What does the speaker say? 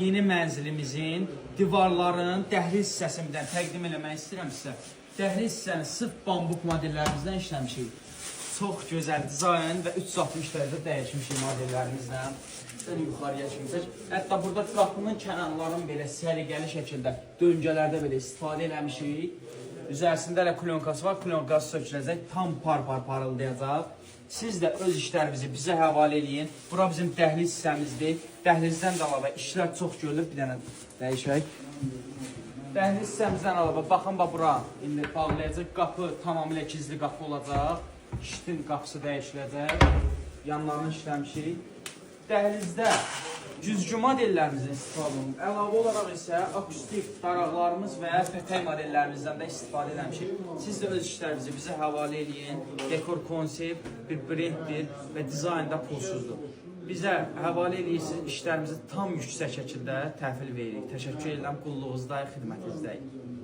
yeni mənzilimizin divarların dəhliz hissəsindən təqdim eləmək istəyirəm sizə. Dəhliz hissəni sırf bambuk modellərimizdən işləmişik. Çox gözəl dizayn və 360 dərəcə dəyişmişik modellərimizdən. Şöyle yuxarıya çıxmışıq. Hətta burada qapının kənarlarının belə səliqəli şəkildə döngələrdə belə istifadə eləmişik. Üzərisində də klyonkası var. Klyonkası söküləcək, tam parıldayacaq. Siz də öz işlərinizi bizə həvalə eləyin. Bura bizim dəhliz hissəmizdir. Dəhlizdən də əlavə işlər çox görülür. Bir dənə dəyişək. Dəhliz hissəmizdən əlavə baxın bura. İndi bağlayacaq qapı tamamilə gizli qapı olacaq. İşitin qapısı dəyişiləcək. Yanlarını işləmişik. Dəhlizdə güzgü modellərimizin istifadə olunur. Əlavə olaraq isə akustik daraqlarımız və pətək modellərimizdən də istifadə eləmişik. Siz də öz işlərinizi bizə həvalə eləyin. Dekor konsept, bir brenddir və dizaynda pulsuzdur. Bizə həvalə eləyirsiniz, işlərimizi tam yüksək şəkildə təhvil veririk. Təşəkkür edirəm, qulluğunuzdayıq, xidmətinizdəyik.